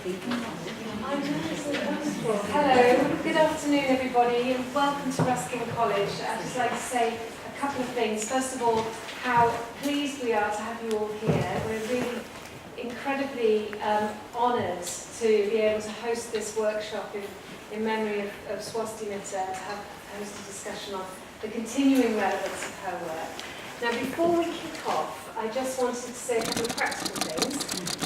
Hello, good afternoon everybody and welcome to Ruskin College. I'd just like to say a couple of things. First of all, how pleased we are to have you all here. We're really incredibly honoured to be able to host this workshop in memory of Swasti-Mitter, to have host a discussion on the continuing relevance of her work. Now before we kick off, I just wanted to say a couple of practical things.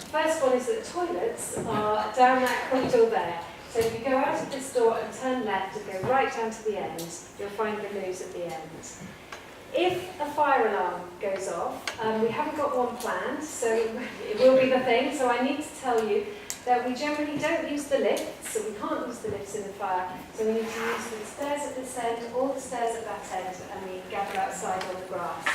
First one is that the toilets are down that corridor there. So if you go out of this door and turn left and go right down to the end, you'll find the loos at the end. If a fire alarm goes off, we haven't got one planned, so it will be the thing. So I need to tell you that we generally don't use the lifts, so we can't use the lifts in the fire. So we need to use the stairs at this end, or the stairs at that end, and we gather outside on the grass.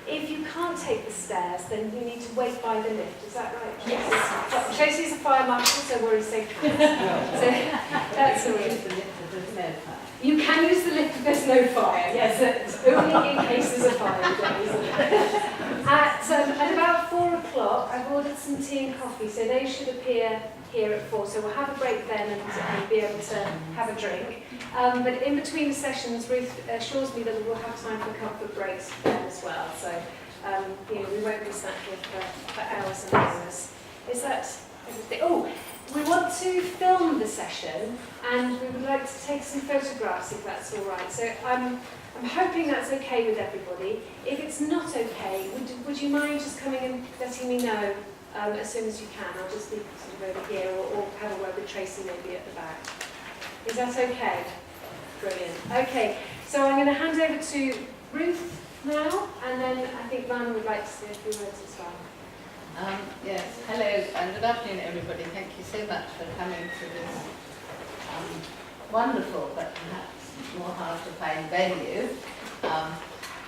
If you can't take the stairs, then you need to wait by the lift. Is that right? Yes. Well, Tracy's a fire marshal, so we're in safe hands. So that's all right. You can use the lift if there's no fire. Yes, it's only in case there's a fire. At about 4 o'clock, I've ordered some tea and coffee, so they should appear here at 4. So we'll have a break then and be able to have a drink. But in between the sessions, Ruth assures me that we will have time for comfort breaks then as well. So we won't be sat here for hours and hours. Is that everything? Oh, we want to film the session, and we would like to take some photographs if that's all right. So I'm hoping that's okay with everybody. If it's not okay, would you mind just coming and letting me know as soon as you can? I'll just be sort of over here, or have a word with Tracy maybe at the back. Is that okay? Brilliant. Okay, so I'm going to hand over to Ruth now, and then I think Van would like to say a few words as well. Yes, hello and good afternoon everybody. Thank you so much for coming to this wonderful but perhaps more hard to find venue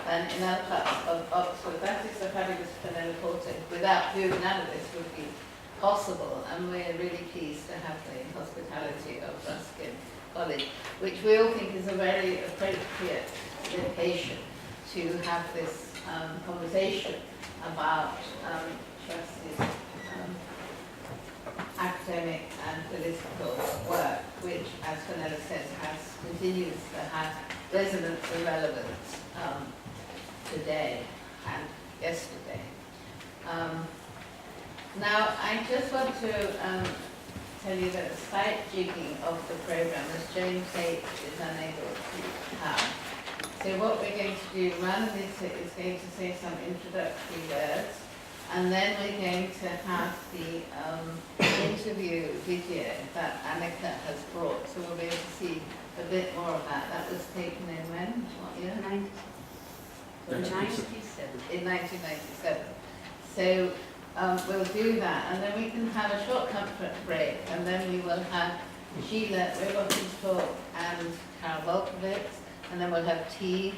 than in other parts of Oxford. That is the fabulous Fenella Porter, without whom none of this would be possible, and we're really pleased to have the hospitality of Ruskin College, which we all think is a very appropriate location to have this conversation about Swasti's academic and political work, which, as Fenella says, continues to have resonance and relevance today and yesterday. Now, I just want to tell you that a slight jigging of the program, as James H. is unable to come. So what we're going to do, Ranvita is going to say some introductory words, and then we're going to have the interview video that Annika has brought, so we'll be able to see a bit more of that. That was taken in when? What year? 1997. In 1997. So we'll do that, and then we can have a short comfort break, and then we will have Sheila Roboth's talk and Carol Volkowitz, and then we'll have tea,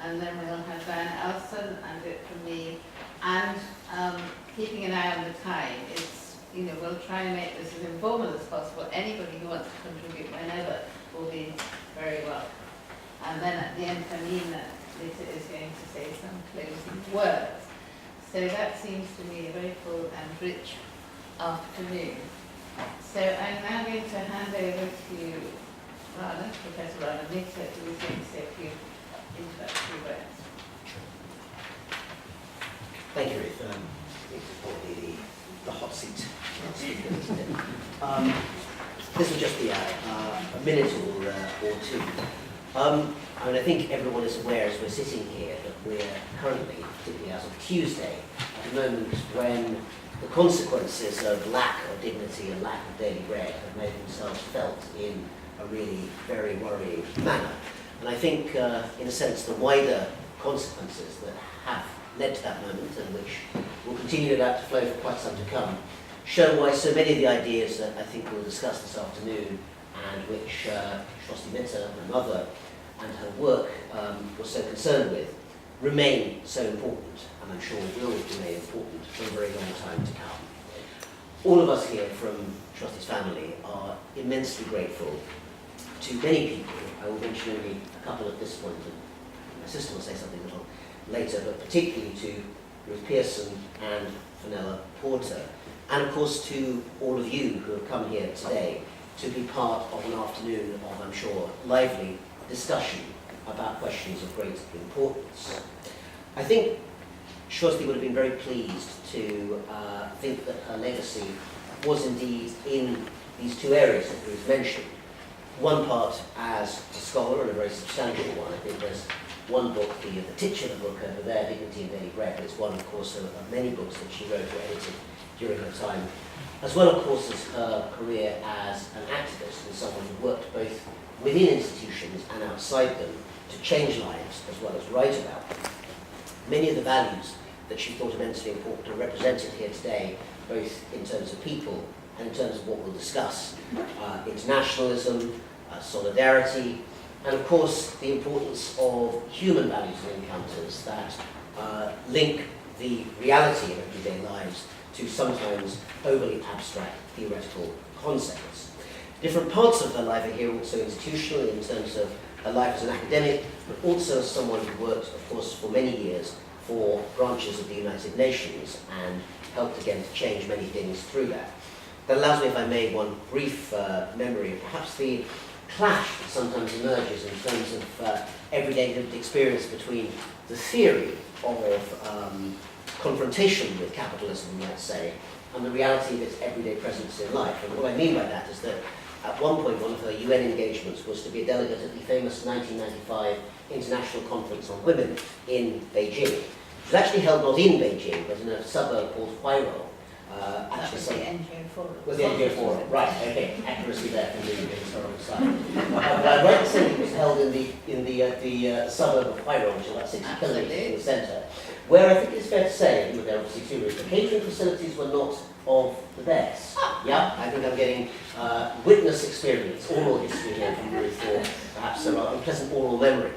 and then we'll have Diane Elson and it from me. And keeping an eye on the time, we'll try and make this as informal as possible. Anybody who wants to contribute whenever will be very welcome. And then at the end, Tamina is going to say some closing words. So that seems to me a very full and rich afternoon. So I'm now going to hand over to Professor Swasti-Mitter, who is going to say a few introductory words. Thank you, Ruth. It's probably the hot seat. This will just be a minute or two. I think everyone is aware as we're sitting here that we're currently, particularly as of Tuesday, at a moment when the consequences of lack of dignity and lack of daily bread have made themselves felt in a really very worrying manner. And I think, in a sense, the wider consequences that have led to that moment, and which will continue that to flow for quite some to come, show why so many of the ideas that I think we'll discuss this afternoon, and which Swasti-Mitter, my mother, and her work was so concerned with, remain so important, and I'm sure will remain important for a very long time to come. All of us here from Swasti's family are immensely grateful to many people. I will mention only a couple at this point, and my sister will say something a little later, but particularly to Ruth Pearson and Fenella Porter, and of course to all of you who have come here today to be part of an afternoon of, I'm sure, lively discussion about questions of great importance. I think Swasti would have been very pleased to think that her legacy was indeed in these two areas that Ruth mentioned. One part as a scholar, and a very substantial one. I think there's one book, the titular book over there, Dignity and Daily Bread, but it's one, of course, of many books that she wrote or edited during her time, as well, of course, as her career as an activist and someone who worked both within institutions and outside them to change lives as well as write about them. Many of the values that she thought immensely important are represented here today, both in terms of people and in terms of what we'll discuss. Internationalism, solidarity, and of course the importance of human values and encounters that link the reality of everyday lives to sometimes overly abstract theoretical concepts. Different parts of her life are here also institutionally in terms of her life as an academic, but also as someone who worked, of course, for many years for branches of the United Nations and helped again to change many things through that. That allows me, if I may, one brief memory of perhaps the clash that sometimes emerges in terms of everyday lived experience between the theory of confrontation with capitalism, let's say, and the reality of its everyday presence in life. And what I mean by that is that at one point one of her UN engagements was to be a delegate at the famous 1995 International Conference on Women in Beijing. It was actually held not in Beijing, but in a suburb called Huairou. That was the NGO Forum. Was the NGO Forum, right, okay, accuracy there from the historical side. But I read to say it was held in the suburb of Huairou, which is about 60 kilometres from the centre, where I think it's fair to say, with there obviously two routes, the catering facilities were not of the best. Yeah, I think I'm getting witness experience, oral history here from Ruth, or perhaps some unpleasant oral memory.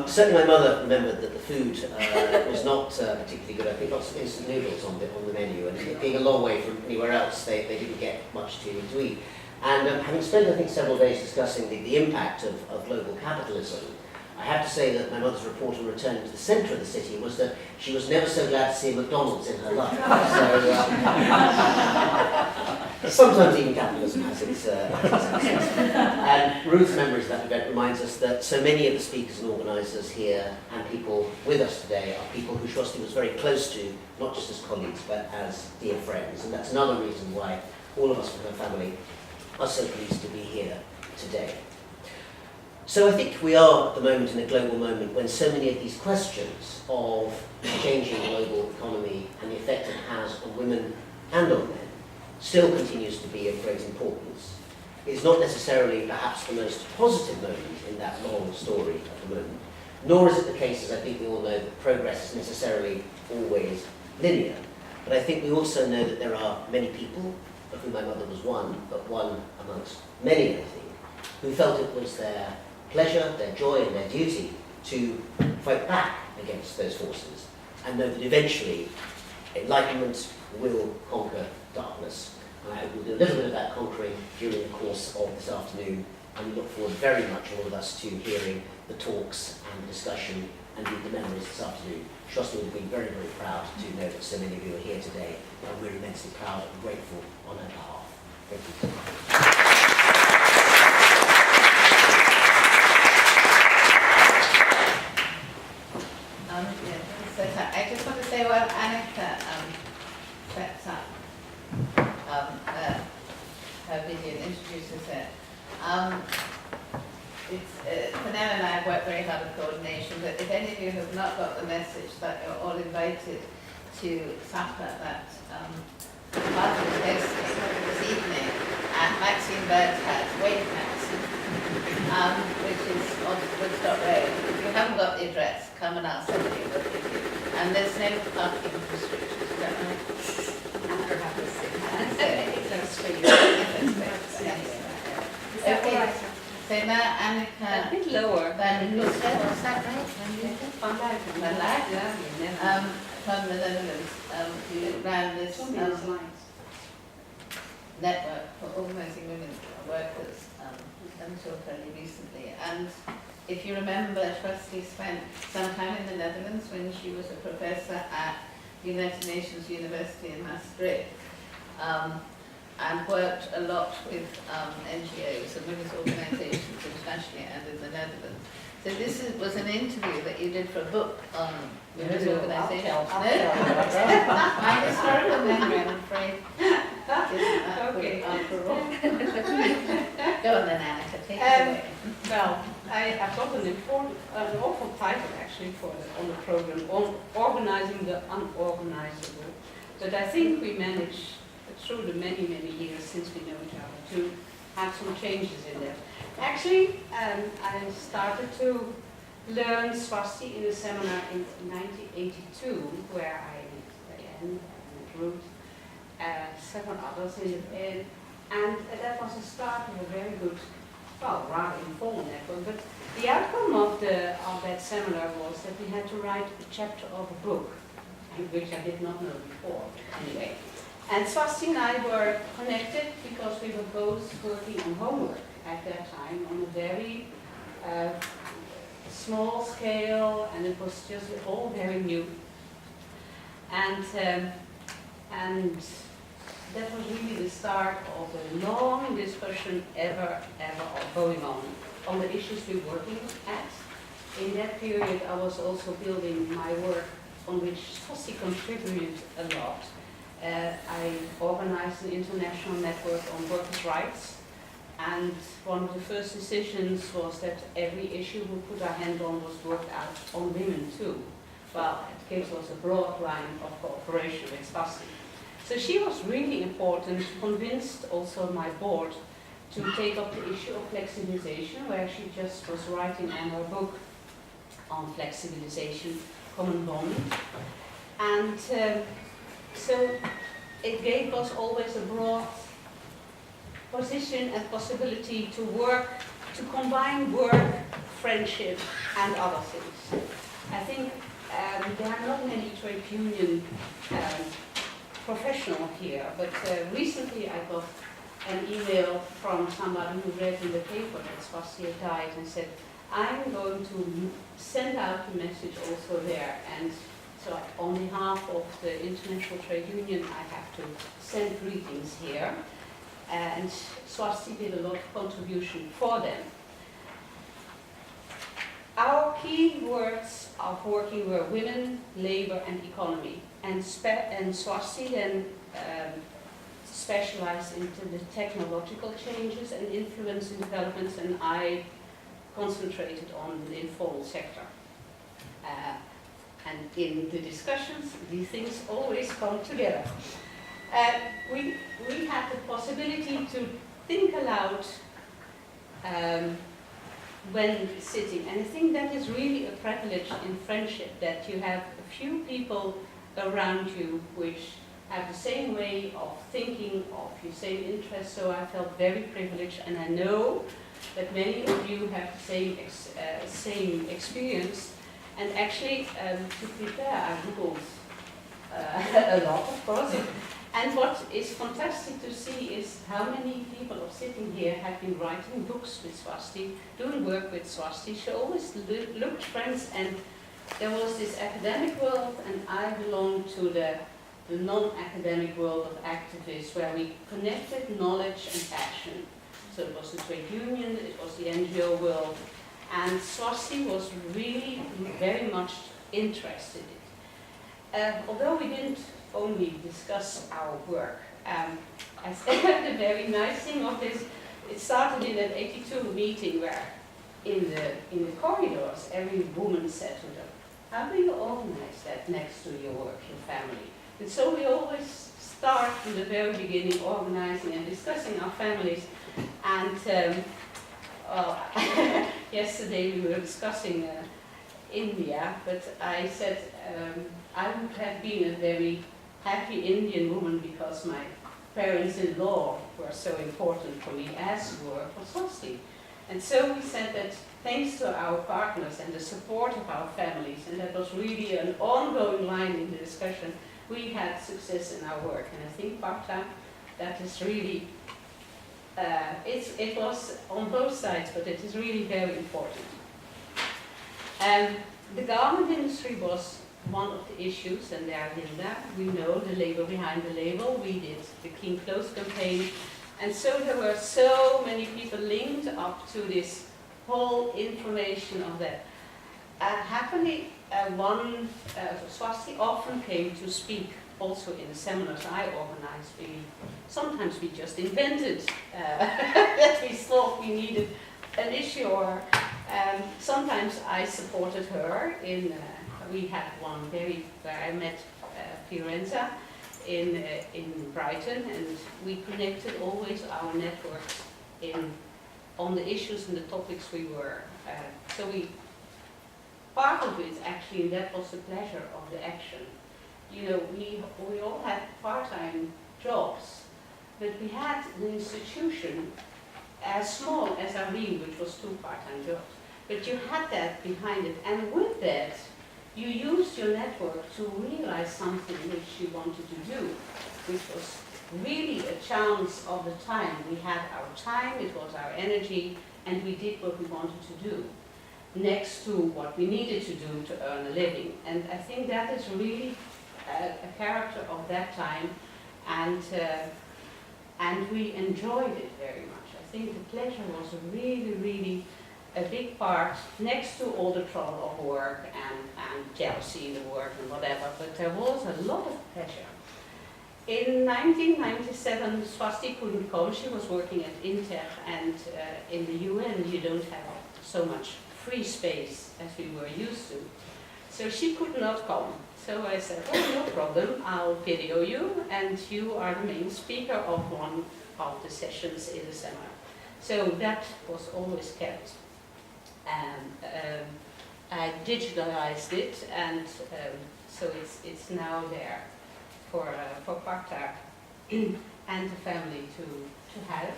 Certainly my mother remembered that the food was not particularly good. I think lots of instant noodles on the menu, and being a long way from anywhere else, they didn't get much to eat. And having spent, I think, several days discussing the impact of global capitalism, I have to say that my mother's report on returning to the centre of the city was that she was never so glad to see a McDonald's in her life. So sometimes even capitalism has its and Ruth's memories of that event reminds us that so many of the speakers and organisers here and people with us today are people who Swasti was very close to, not just as colleagues, but as dear friends. And that's another reason why all of us from her family are so pleased to be here today. So I think we are at the moment in a global moment when so many of these questions of changing global economy and the effect it has on women and on men still continues to be of great importance. It's not necessarily perhaps the most positive moment in that long story at the moment, nor is it the case, as I think we all know, that progress is necessarily always linear. But I think we also know that there are many people, of whom my mother was one, but one amongst many, I think, who felt it was their pleasure, their joy and their duty to fight back against those forces and know that eventually enlightenment will conquer darkness. And I hope we'll do a little bit of that conquering during the course of this afternoon, and we look forward very much, all of us, to hearing the talks and the discussion and the memories this afternoon. Swasti would have been very, very proud to know that so many of you are here today, and we're immensely proud and grateful on her behalf. Thank you. So I just want to say while Annika sets up her video and introduces it, Fenella and I have worked very hard at coordination, but if any of you have not got the message that you're all invited to supper that Martin is hosting this evening at Maxine Bird's house, Wakehouse, which is on Woodstock Road. If you haven't got the address, come and ask somebody will give you. And there's no parking restrictions, is that right? Okay. So now Annika, A bit lower. Van Loosdijk, was that right? Van Luijten, from the Netherlands, who ran this network for organising women workers until fairly recently. And if you remember, Swasti spent some time in the Netherlands when she was a professor at United Nations University in Maastricht, and worked a lot with NGOs and women's organisations internationally and in the Netherlands. So this was an interview that you did for a book on women's organisations. My historical memory, I'm afraid, isn't that good after all. Go on then, Annika, take it away. Well, I've got an awful title actually on the program, on organising the unorganisable. But I think we managed, through the many, many years since we know each other, to have some changes in that. Actually, I started to learn Swasti in a seminar in 1982, where I met Diane and Ruth, several others and that was the start of a very good, well, rather informal network. But the outcome of that seminar was that we had to write a chapter of a book, which I did not know before, anyway. And Swasti and I were connected because we were both working on homework at that time on a very small scale, and it was just all very new. And that was really the start of a long discussion ever going on the issues we were working at. In that period, I was also building my work on which Swasti contributed a lot. I organized an international network on workers' rights, and one of the first decisions was that every issue we put our hand on was worked out on women too. Well, it gives us a broad line of cooperation with Swasti. So she was really important, convinced also my board to take up the issue of flexibilization, where she just was writing on her book on flexibilization, common bond. And so it gave us always a broad position and possibility to work, to combine work, friendship, and other things. I think there are not many trade union professionals here, but recently I got an email from somebody who read in the paper that Swasti had died and said, I'm going to send out a message also there. And so on behalf of the International Trade Union, I have to send greetings here. And Swasti did a lot of contribution for them. Our key words of working were women, labor, and economy. And Swasti then specialized into the technological changes and influence in developments, and I concentrated on the informal sector. And in the discussions, these things always come together. We had the possibility to think aloud when sitting, and I think that is really a privilege in friendship, that you have a few people around you which have the same way of thinking, of your same interests. So I felt very privileged, and I know that many of you have the same experience. And actually, to prepare, I Googled a lot, of course. And what is fantastic to see is how many people are sitting here have been writing books with Swasti, doing work with Swasti. She always looked friends, and there was this academic world, and I belonged to the non-academic world of activists, where we connected knowledge and action. So it was the trade union, it was the NGO world, and Swasti was really very much interested in it. Although we didn't only discuss our work, I said the very nice thing of this, it started in an 82 meeting where in the corridors every woman said to them, how do you organize that next to your work, your family? And so we always start from the very beginning organizing and discussing our families. And yesterday we were discussing India, but I said I would have been a very happy Indian woman because my parents-in-law were so important for me, as were for Swasti. And so we said that thanks to our partners and the support of our families, and that was really an ongoing line in the discussion, we had success in our work. And I think part-time, that is really, it was on both sides, but it is really very important. The garment industry was one of the issues, and there Linda, we know the label behind the label, we did the Clean Clothes campaign, and so there were so many people linked up to this whole information of that. Happily, Swasti often came to speak also in the seminars I organized. Sometimes we just invented that we thought we needed an issue, or sometimes I supported her in, we had one where I met Fiorenza in Brighton, and we connected always our networks on the issues and the topics we were. Part of it actually, that was the pleasure of the action. You know, we all had part-time jobs, but we had an institution as small as Areen, which was 2 part-time jobs. But you had that behind it, and with that, you used your network to realize something which you wanted to do, which was really a chance of the time. We had our time, it was our energy, and we did what we wanted to do, next to what we needed to do to earn a living. And I think that is really a character of that time, and we enjoyed it very much. I think the pleasure was really, really a big part, next to all the trouble of work and jealousy in the work and whatever, but there was a lot of pleasure. In 1997, Swasti couldn't come. She was working at Inter, and in the UN you don't have so much free space as we were used to. So she could not come. So I said, oh, no problem, I'll video you, and you are the main speaker of one of the sessions in the seminar. So that was always kept. And I digitalized it, and so it's now there for Parta and the family to have.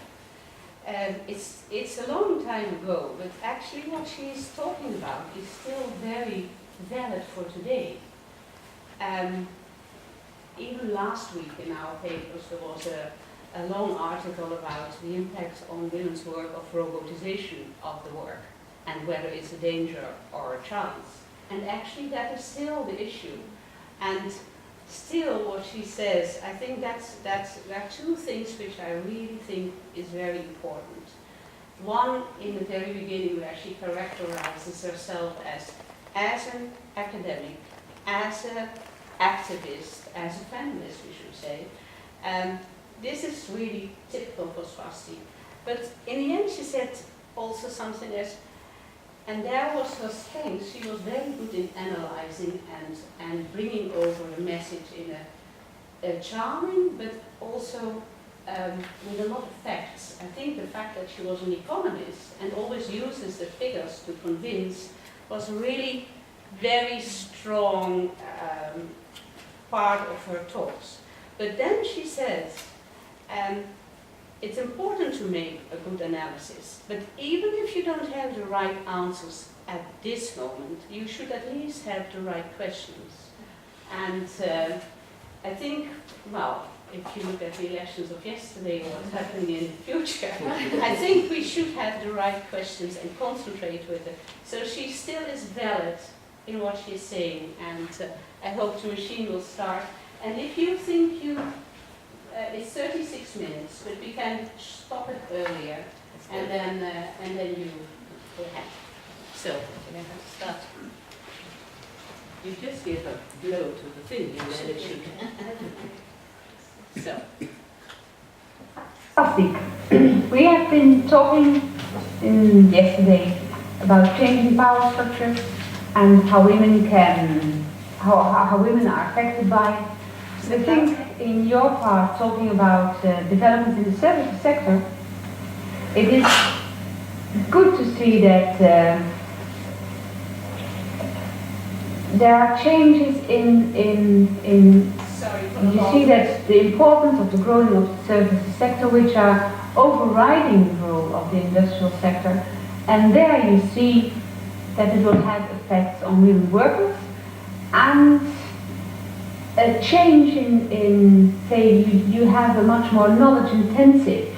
It's a long time ago, but actually what she's talking about is still very valid for today. Even last week in our papers there was a long article about the impact on women's work of robotization of the work, and whether it's a danger or a chance. And actually that is still the issue. And still what she says, I think there are 2 things which I really think is very important. One, in the very beginning, where she characterizes herself as an academic, as an activist, as a feminist, we should say. This is really typical for Swasti. But in the end she said also something as, and there was her strength, she was very good in analyzing and bringing over a message in a charming, but also with a lot of facts. I think the fact that she was an economist and always uses the figures to convince was a really very strong part of her talks. But then she says, it's important to make a good analysis, but even if you don't have the right answers at this moment, you should at least have the right questions. And I think, well, if you look at the elections of yesterday or what's happening in the future, I think we should have the right questions and concentrate with it. So she still is valid in what she's saying, and I hope the machine will start. And if you think it's 36 minutes, but we can stop it earlier, and then you go ahead. So, we have to start. You just give a blow to the thing, and then it should. So. We have been talking yesterday about changing power structures and how women how women are affected by it. I think in your part, talking about development in the services sector, it is good to see that there are changes in you see that the importance of the growing of the services sector, which are overriding the role of the industrial sector, and there you see that it will have effects on women workers, and a change in say, you have a much more knowledge-intensive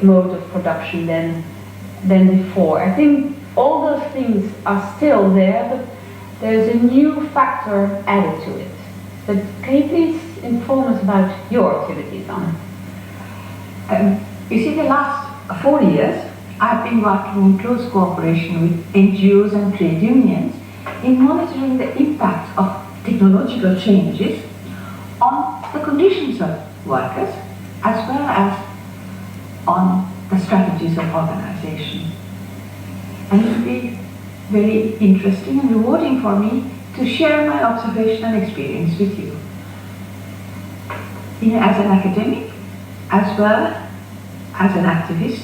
mode of production than before. I think all those things are still there, but there's a new factor added to it. But can you please inform us about your activities on it? You see, the last 4 years, I've been working in close cooperation with NGOs and trade unions in monitoring the impact of technological changes on the conditions of workers as well as on the strategies of organization. And it will be very interesting and rewarding for me to share my observation and experience with you. As an academic, as well as an activist,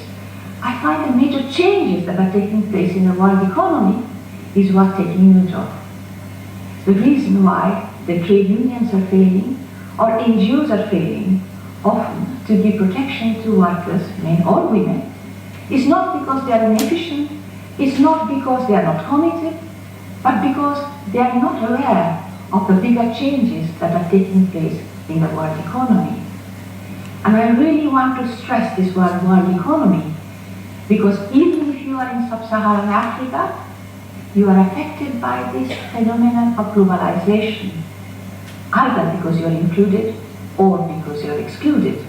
I find the major changes that are taking place in the world economy is worth taking note of. The reason why the trade unions are failing or NGOs are failing often to give protection to workers, men or women, is not because they are inefficient, it's not because they are not committed, but because they are not aware of the bigger changes that are taking place in the world economy. And I really want to stress this world economy, because even if you are in sub-Saharan Africa, you are affected by this phenomenon of globalization, either because you are included or because you are excluded.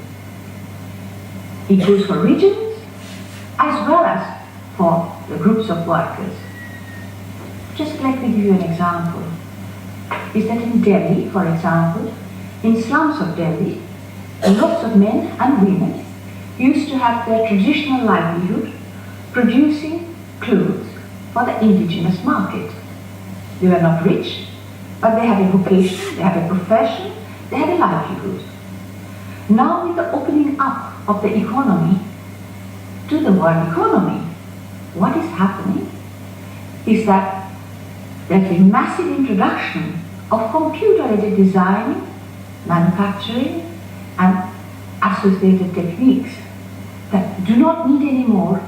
It goes for regions as well as for the groups of workers. Just let me give you an example. Is that in Delhi, for example, in slums of Delhi, lots of men and women used to have their traditional livelihood producing clothes for the indigenous market. They were not rich, but they had a vocation, they had a profession, they had a livelihood. Now with the opening up of the economy to the world economy, what is happening is that there's a massive introduction of computer-aided design, manufacturing, and associated techniques that do not need any more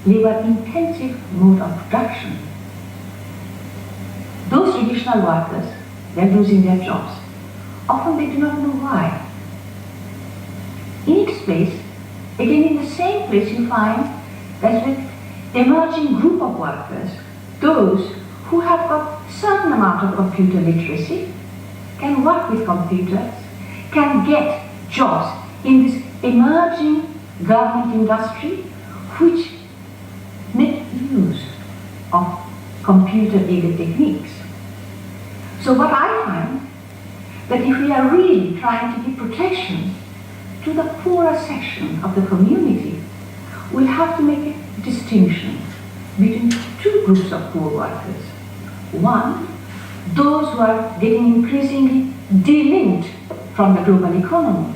labor-intensive mode of production. Those traditional workers, they're losing their jobs. Often they do not know why. In its place, again in the same place you find that with emerging group of workers, those who have got certain amount of computer literacy, can work with computers, can get jobs in this emerging garment industry which make use of computer-aided techniques. So what I find, that if we are really trying to give protection to the poorer section of the community, we'll have to make a distinction between two groups of poor workers. One, those who are getting increasingly delinked from the global economy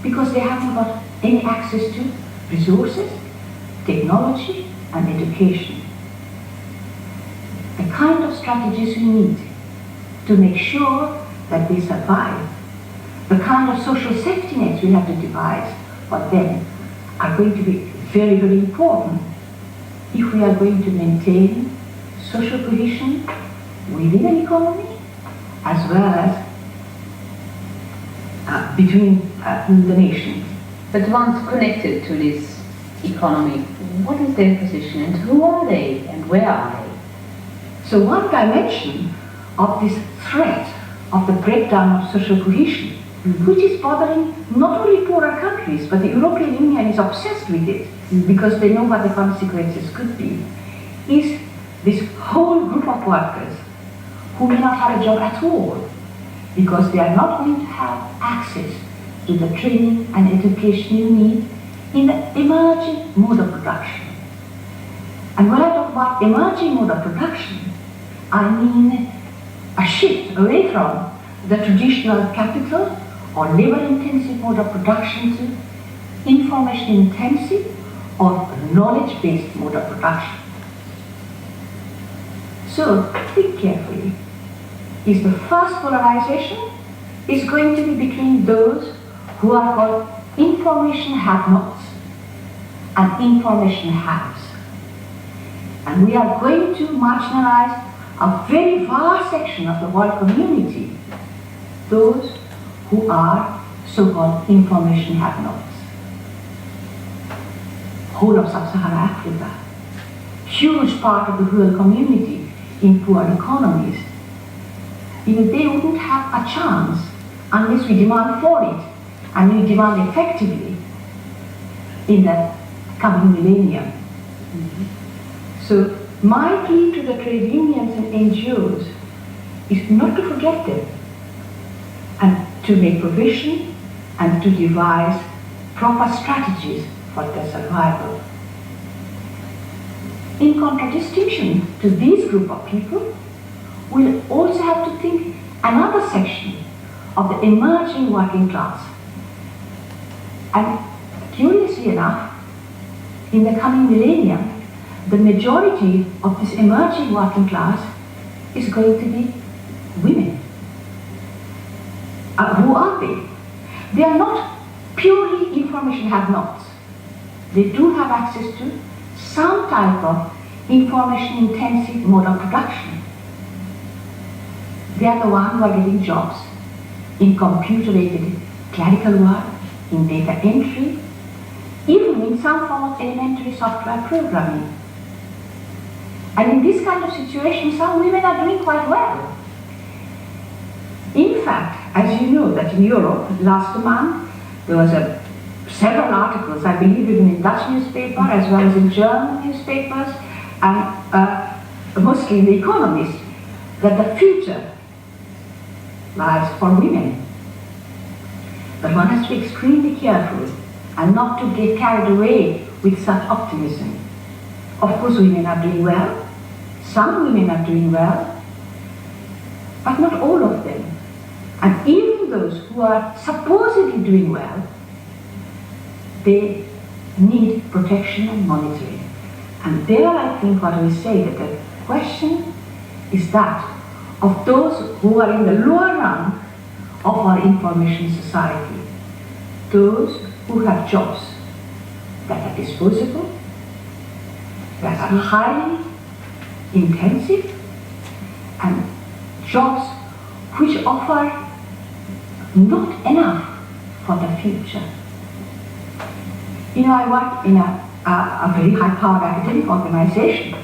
because they haven't got any access to resources, technology, and education. The kind of strategies we need to make sure that they survive, the kind of social safety nets we have to devise for them are going to be very, very important if we are going to maintain social cohesion within an economy as well as between the nations. But once connected to this economy, what is their position and who are they and where are they? So one dimension of this threat of the breakdown of social cohesion, which is bothering not only poorer countries, but the European Union is obsessed with it because they know what the consequences could be, is this whole group of workers who may not have a job at all because they are not going to have access to the training and education you need in the emerging mode of production. And when I talk about emerging mode of production, I mean a shift away from the traditional capital or labor-intensive mode of production to information-intensive or knowledge-based mode of production. So think carefully. Is the first polarization is going to be between those who are called information have-nots and information haves. And we are going to marginalize a very vast section of the world community, those who are so-called information have-nots. Whole of sub-Saharan Africa, huge part of the rural community in poor economies, they wouldn't have a chance unless we demand for it, and we demand effectively in the coming millennium. So my plea to the trade unions and NGOs is not to forget them, and to make provision and to devise proper strategies for their survival. In contradistinction to this group of people, we'll also have to think another section of the emerging working class. And curiously enough, in the coming millennium, the majority of this emerging working class is going to be women. Who are they? They are not purely information have-nots. They do have access to some type of information-intensive mode of production. They are the ones who are getting jobs in computer-aided clerical work, in data entry, even in some form of elementary software programming. And in this kind of situation, some women are doing quite well. In fact, as you know, that in Europe, last month, there was several articles, I believe even in Dutch newspaper, as well as in German newspapers, and mostly in The Economist, that the future lies for women. But one has to be extremely careful and not to get carried away with such optimism. Of course, women are doing well. Some women are doing well, but not all of them. And even those who are supposedly doing well, they need protection and monitoring. And there I think what we say that the question is that of those who are in the lower rung of our information society, those who have jobs that are disposable, that are highly intensive, and jobs which offer not enough for the future. You know, I work in a very high-powered academic organization.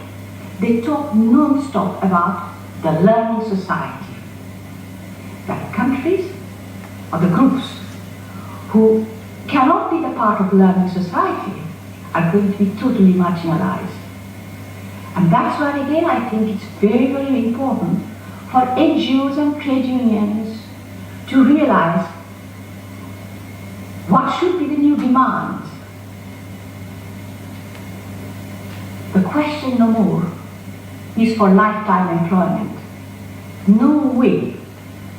They talk non-stop about the learning society. That countries or the groups who cannot be the part of learning society are going to be totally marginalized. And that's why, again, I think it's very, very important for NGOs and trade unions to realize what should be the new demands. The question no more is for lifetime employment. No way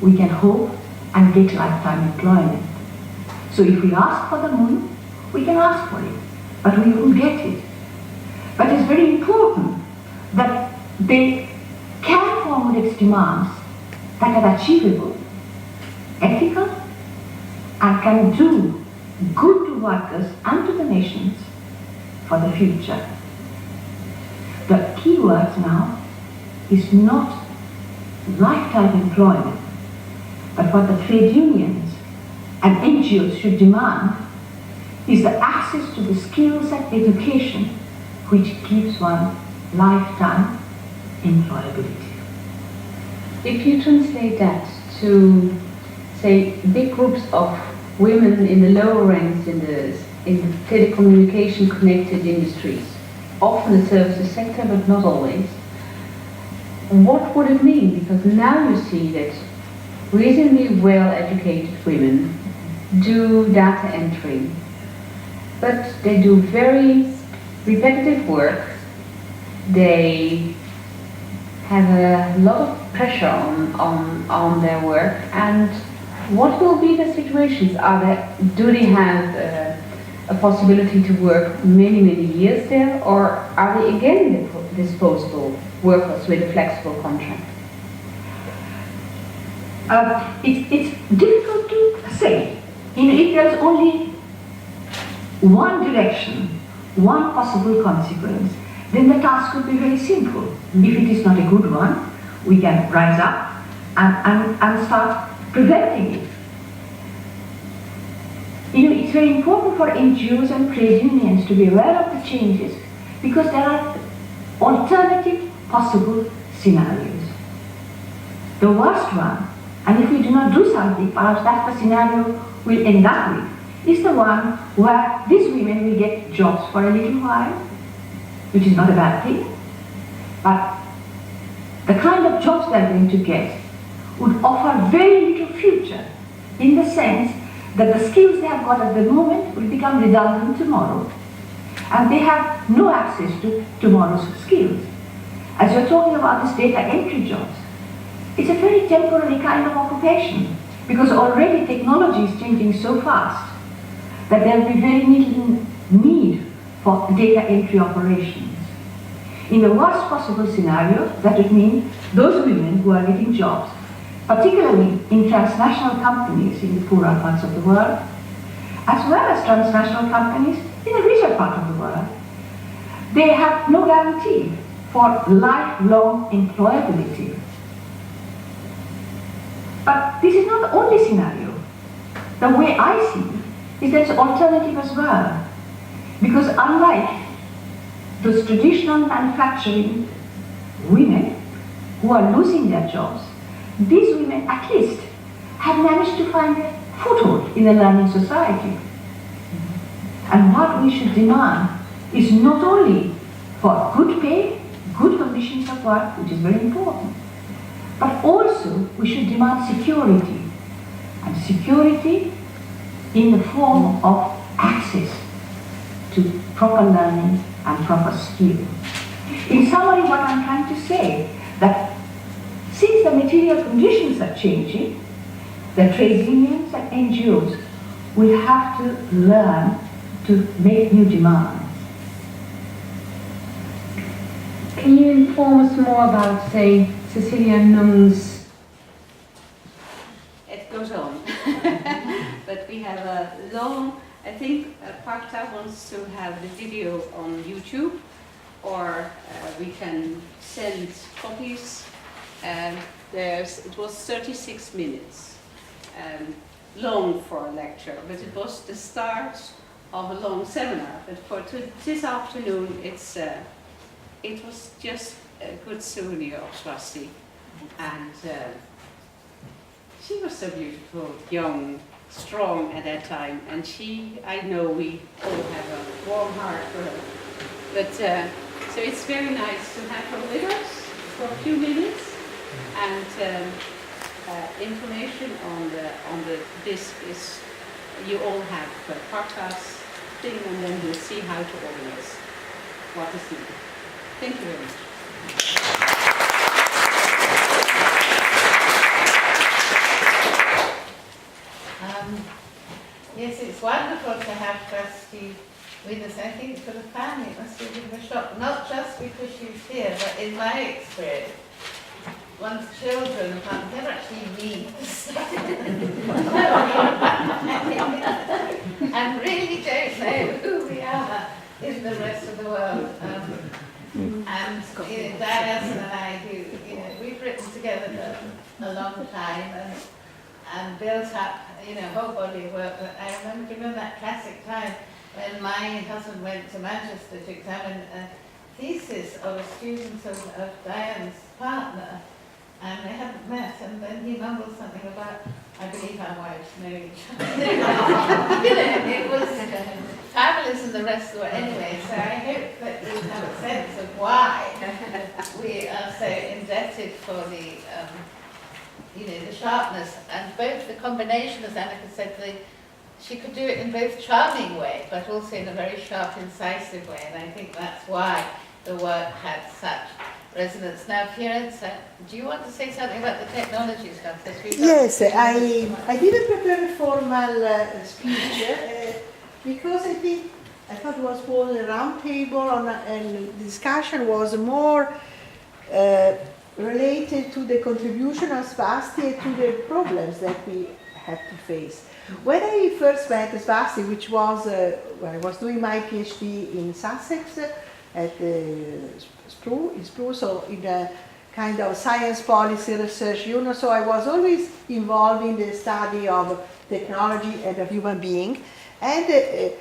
we can hope and get lifetime employment. So if we ask for the moon, we can ask for it, but we won't get it. But it's very important that they can formulate demands that are achievable, ethical, and can do good to workers and to the nations for the future. The key word now is not lifetime employment, but what the trade unions and NGOs should demand is the access to the skills and education which gives one lifetime employability. If you translate that to, say, big groups of women in the lower ranks in the telecommunication connected industries, often the services sector, but not always, what would it mean? Because now you see that reasonably well-educated women do data entry, but they do very repetitive work. They have a lot of pressure on their work. And what will be the situations? Do they have a possibility to work many, many years there, or are they again disposable workers with a flexible contract? It's difficult to say. If there's only one direction, one possible consequence, then the task would be very simple. If it is not a good one, we can rise up and start preventing it. You know, it's very important for NGOs and trade unions to be aware of the changes, because there are alternative possible scenarios. The worst one, and if we do not do something, perhaps that's the scenario we'll end up with, is the one where these women will get jobs for a little while, which is not a bad thing, but the kind of jobs they're going to get would offer very little future, in the sense that the skills they have got at the moment will become redundant tomorrow, and they have no access to tomorrow's skills. As you're talking about these data entry jobs, it's a very temporary kind of occupation, because already technology is changing so fast that there will be very little need for data entry operations. In the worst possible scenario, that would mean those women who are getting jobs, particularly in transnational companies in the poorer parts of the world, as well as transnational companies in the richer part of the world, they have no guarantee for lifelong employability. But this is not the only scenario. The way I see it is there's an alternative as well. Because unlike those traditional manufacturing women who are losing their jobs, these women at least have managed to find a foothold in a learning society. And what we should demand is not only for good pay, good conditions of work, which is very important, but also we should demand security. And security in the form of access to proper learning and proper skill. In summary, what I'm trying to say, that since the material conditions are changing, the trade unions and NGOs will have to learn to make new demands. Can you inform us more about, say, Cecilia Nung's? It goes on. But we have a long, I think Pakta wants to have the video on YouTube, or we can send copies. It was 36 minutes, long for a lecture, but it was the start of a long seminar. But for this afternoon, it was just a good souvenir of Swasti. And she was so beautiful, young, strong at that time, and I know we all have a warm heart for her. But so it's very nice to have her with us for a few minutes, and information on the disc is, you all have Pakta's thing, and then you'll see how to organize what is needed. Thank you very much. Yes, it's wonderful to have Swasti with us. I think for the family it must be a bit of a shock, not just because she's here, but in my experience, one's children can't never actually read the stuff and really don't know who we are in the rest of the world. And Diana and I, we've written together for a long time and built up, a whole body of work. But I remember that classic time when my husband went to Manchester to examine a thesis of a student of Diane's partner, and they hadn't met, and then he mumbled something about, I believe our wives know each other. It was fabulous in the rest of the world anyway, so I hope that you have a sense of why we are so indebted for the sharpness, and both the combination, as Annika said, she could do it in both charming way, but also in a very sharp, incisive way, and I think that's why the work had such resonance. Now, Fiorenza, do you want to say something about the technology stuff? Yes, I didn't prepare a formal speech because I thought it was more a round table, and the discussion was more related to the contribution of Swasti and to the problems that we have to face. When I first met Swasti, which was when I was doing my PhD in Sussex at SPRU, so in a kind of science policy research unit, so I was always involved in the study of technology and of human being, and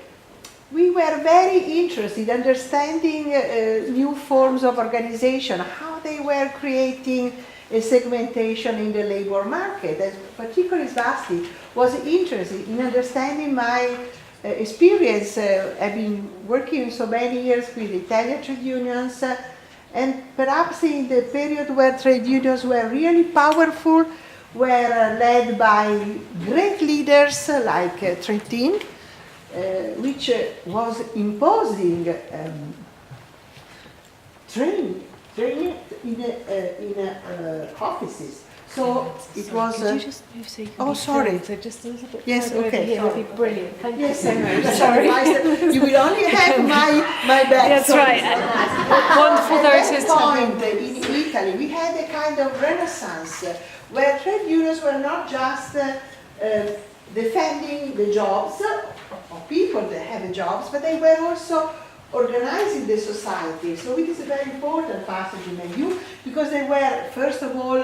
we were very interested in understanding new forms of organization, how they were creating a segmentation in the labor market. As particularly Swasti was interested in understanding my experience. I've been working so many years with Italian trade unions, and perhaps in the period where trade unions were really powerful, were led by great leaders like Trittin, which was imposing training in offices. So it was. Could you just move so you can Oh, be sorry. filmed? So just a little bit Yes, further okay, over here sorry. would be brilliant. Thank Yes, you so much. sorry. You will only have my back. That's so- right. One for At those that who's point in Italy, we had a kind of renaissance where trade unions were not just defending the jobs of people that have jobs, but they were also organizing the society. So it is a very important passage in my view, because they were, first of all,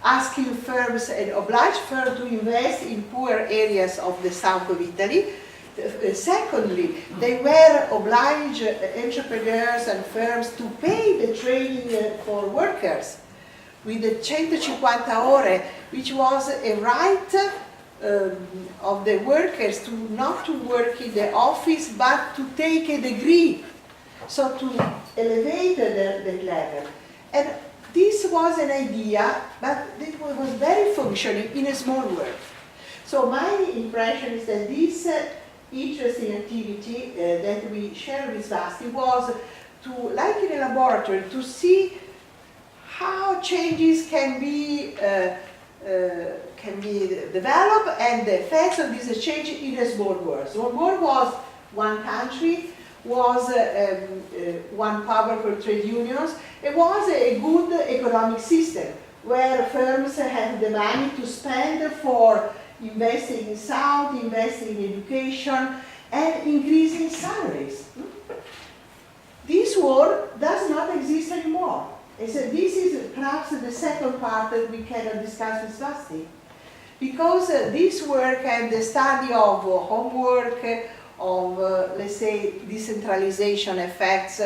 asking firms and obliged firms to invest in poor areas of the south of Italy. Secondly, they were obliged entrepreneurs and firms to pay the training for workers with the 150 ore, which was a right of the workers to not to work in the office, but to take a degree, so to elevate the level. And this was an idea, but it was very functioning in a small world. So my impression is that this interesting activity that we share with Swasti was to, like in a laboratory, to see how changes can be developed and the effects of this change in a small world. Small world was one country, was one powerful trade unions. It was a good economic system where firms had the money to spend for investing in sound, investing in education, and increasing salaries. This world does not exist anymore. And so this is perhaps the second part that we cannot discuss with Swasti. Because this work and the study of homework, of, let's say, decentralization effects,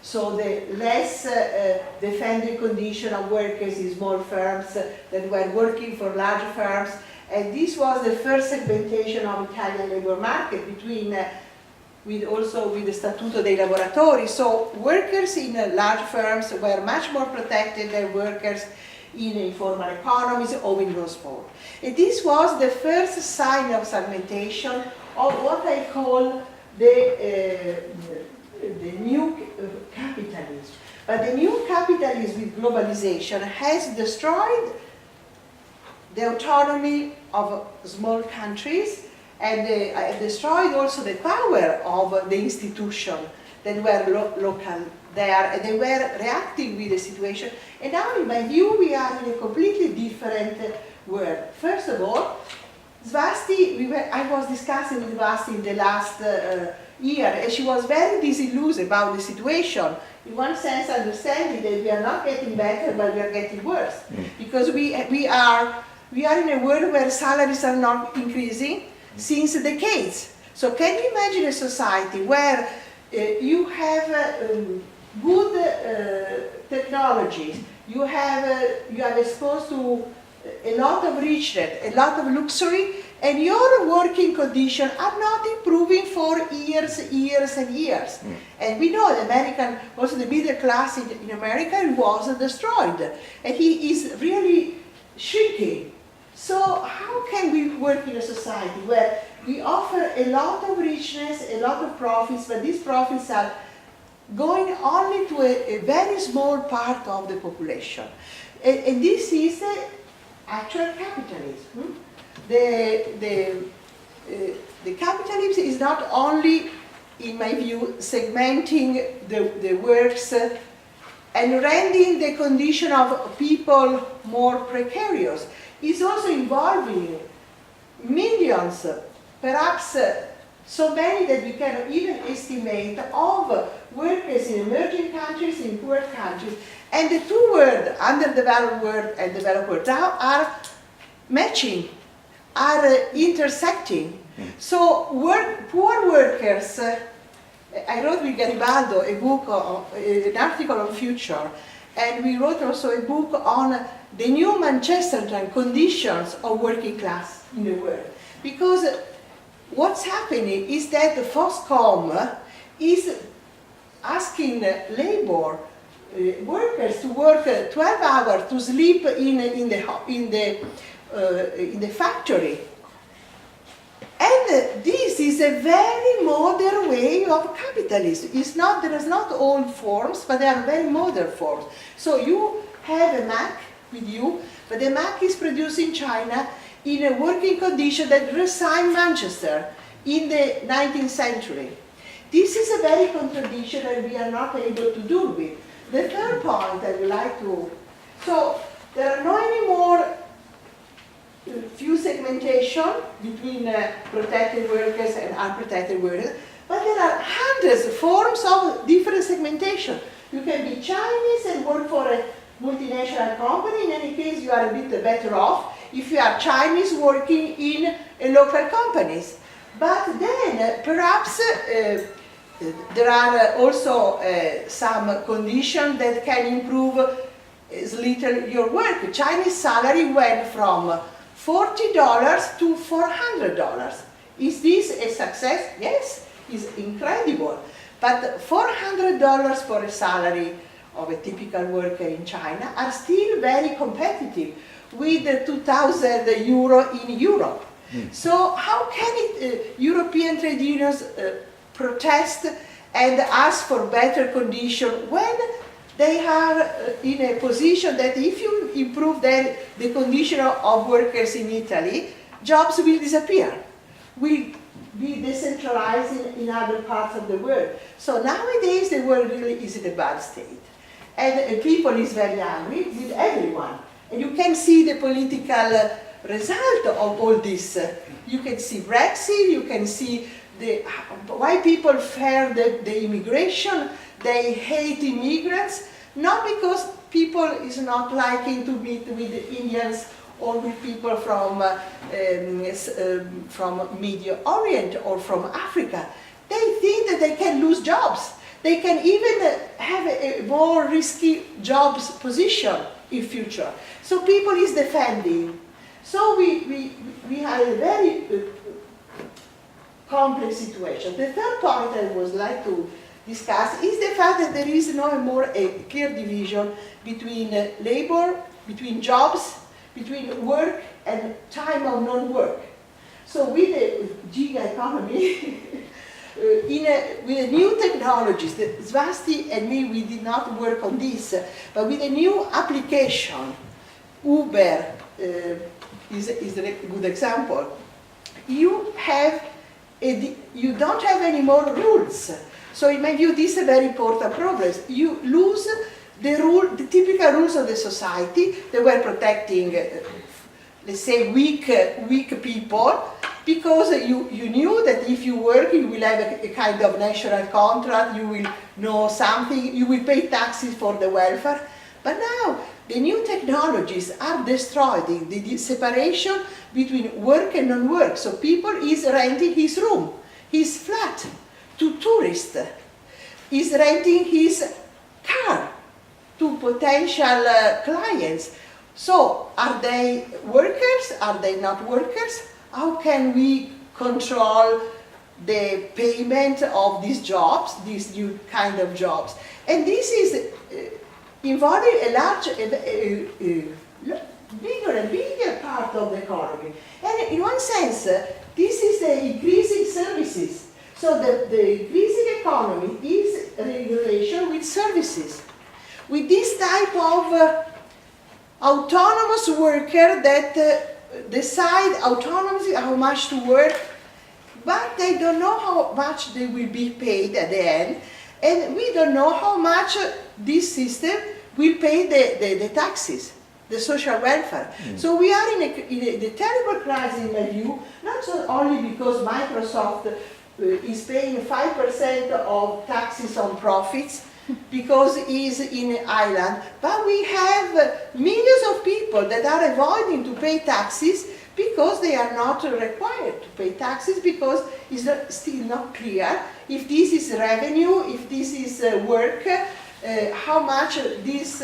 so the less defended condition of workers in small firms that were working for large firms. And this was the first segmentation of Italian labor market between, also with the Statuto dei Lavoratori. So workers in large firms were much more protected than workers in informal economies or in small. And this was the first sign of segmentation of what I call the new capitalism. But the new capitalism with globalization has destroyed the autonomy of small countries and destroyed also the power of the institution that were local there, and they were reacting with the situation. And now, in my view, we are in a completely different world. First of all, Swasti, I was discussing with Swasti in the last year, and she was very disillusioned about the situation. In one sense, understanding that we are not getting better, but we are getting worse. Because we are in a world where salaries are not increasing since decades. So can you imagine a society where you have good technologies, you are exposed to a lot of richness, a lot of luxury, and your working conditions are not improving for years and years. And we know also the middle class in America was destroyed, and he is really shrinking. So how can we work in a society where we offer a lot of richness, a lot of profits, but these profits are going only to a very small part of the population? And this is actual capitalism. The capitalism is not only, in my view, segmenting the works and rendering the condition of people more precarious. It's also involving millions, perhaps so many that we cannot even estimate, of workers in emerging countries, in poor countries. And the two worlds, underdeveloped world and developed world, now are matching, are intersecting. So poor workers, I wrote with Garibaldo a book, an article on future, and we wrote also a book on the new Manchesterite conditions of working class in the world. Because what's happening is that the Foxcom is asking labor workers to work 12 hours to sleep in the factory. And this is a very modern way of capitalism. There is not old forms, but they are very modern forms. So you have a Mac with you, but the Mac is produced in China in a working condition that resign Manchester in the 19th century. This is a very contradiction that we are not able to deal with. The third point I would like to, so there are not anymore few segmentation between protected workers and unprotected workers, but there are hundreds of forms of different segmentation. You can be Chinese and work for a multinational company. In any case, you are a bit better off if you are Chinese working in local companies. But then perhaps there are also some conditions that can improve little your work. Chinese salary went from $40 to $400. Is this a success? Yes, it's incredible. But $400 for a salary of a typical worker in China are still very competitive with 2,000 euro in Europe. So how can European trade unions protest and ask for better conditions when they are in a position that if you improve the condition of workers in Italy, jobs will disappear, will be decentralized in other parts of the world. So nowadays the world really is in a bad state. And people is very angry with everyone. And you can see the political result of all this. You can see Brexit, you can see why people fear the immigration. They hate immigrants, not because people is not liking to meet with Indians or with people from Middle Orient or from Africa. They think that they can lose jobs. They can even have a more risky jobs position in future. So people is defending. So we have a very complex situation. The third point I would like to discuss is the fact that there is no more a clear division between labor, between jobs, between work and time of non-work. So with the giga economy, with the new technologies, Swasti and me, we did not work on this, but with a new application, Uber is a good example. You don't have any more rules. So in my view, this is a very important problem. You lose the typical rules of the society that were protecting, let's say, weak people, because you knew that if you work, you will have a kind of national contract, you will know something, you will pay taxes for the welfare. But now, the new technologies are destroying the separation between work and non-work. So people is renting his room, his flat, to tourists, is renting his car to potential clients. So are they workers? Are they not workers? How can we control the payment of these jobs, these new kind of jobs? And this is involving a large, bigger and bigger part of the economy. And in one sense, this is the increasing services. So the increasing economy is regulation with services. With this type of autonomous worker that decide autonomously how much to work, but they don't know how much they will be paid at the end, and we don't know how much this system will pay the taxes, the social welfare. So we are in a terrible crisis in my view, not so only because Microsoft is paying 5% of taxes on profits, because it's in Ireland, but we have millions of people that are avoiding to pay taxes because they are not required to pay taxes, because it's still not clear if this is revenue, if this is work, how much this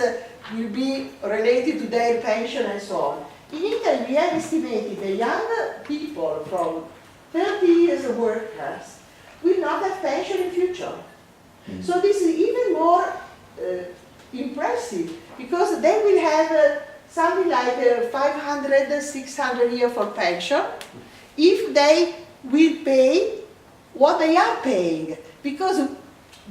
will be related to their pension and so on. In Italy, we have estimated the young people from 30 years of workers will not have pension in future. So this is even more impressive, because they will have something like 500, 600 a year for pension if they will pay what they are paying, because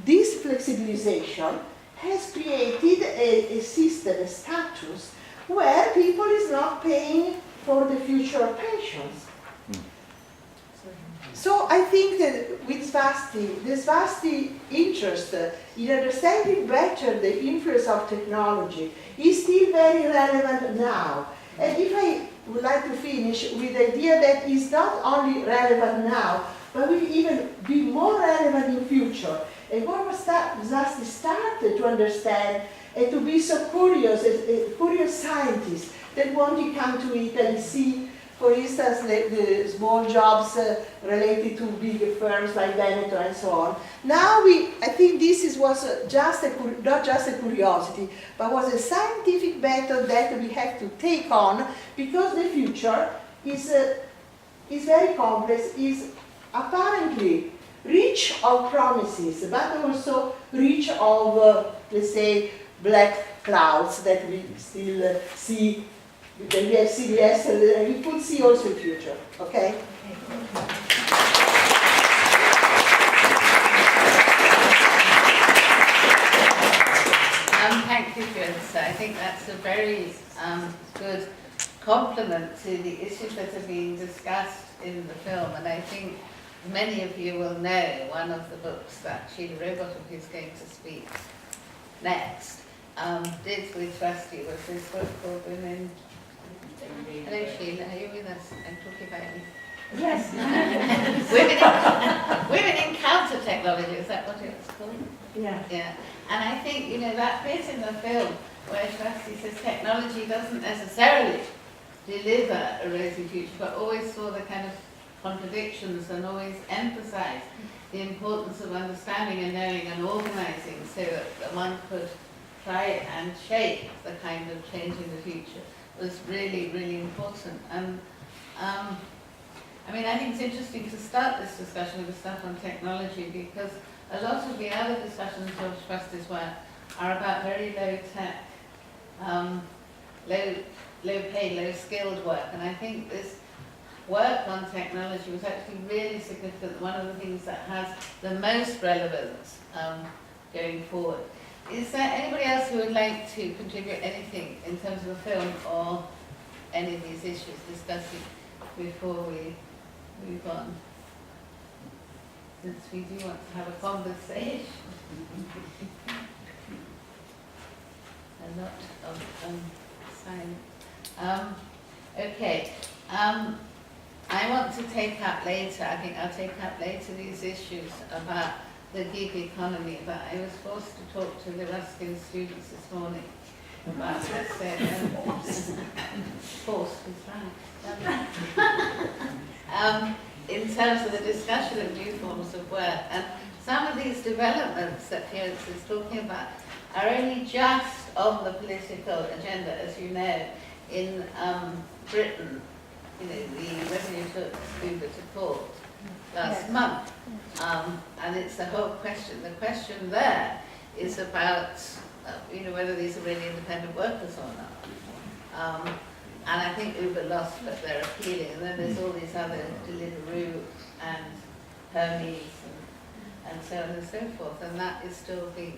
this flexibilization has created a system, a status, where people is not paying for the future pensions. So I think that with Swasti, the Swasti interest in understanding better the influence of technology is still very relevant now. And if I would like to finish with the idea that it's not only relevant now, but will even be more relevant in future. And what was that Swasti started to understand and to be so curious, a curious scientist that want to come to it and see, for instance, the small jobs related to big firms like Veneto and so on. Now I think this was just not just a curiosity, but was a scientific method that we have to take on, because the future is very complex, is apparently rich of promises, but also rich of, let's say, black clouds that we still see, that we have seen yesterday, and we could see also in future, okay? Thank you, Jens. I think that's a very good complement to the issues that are being discussed in the film, and I think many of you will know one of the books that Sheila Rowbottom, who's going to speak next, did with Swasti, was this book called Women. Hello Sheila, are you with us? I'm talking about you. Yes. Women encounter technology, is that what it's called? Yeah. Yeah. And I think, you know, that bit in the film where Swasti says technology doesn't necessarily deliver a rosy future, but always saw the kind of contradictions and always emphasize the importance of understanding and knowing and organizing so that one could try and shape the kind of change in the future was really, really important. And I mean, I think it's interesting to start this discussion with stuff on technology, because a lot of the other discussions of Swasti's work are about very low tech, low paid, low skilled work. And I think this work on technology was actually really significant. One of the things that has the most relevance going forward. Is there anybody else who would like to contribute anything in terms of the film or any of these issues discussing before we move on? Since we do want to have a conversation. A lot of silence. Okay. I want to take up later, I think I'll take up later these issues about the gig economy, but I was forced to talk to the Ruskin students this morning about this. Forced is right. In terms of the discussion of new forms of work, and some of these developments that Fiona is talking about are only just on the political agenda, as you know. In Britain, you know, the revenue took Uber to court last month, and it's the whole question. The question there is about, you know, whether these are really independent workers or not. And I think Uber lost, but they're appealing. And then there's all these other Deliveroo and Hermes and so on and so forth. And that is still the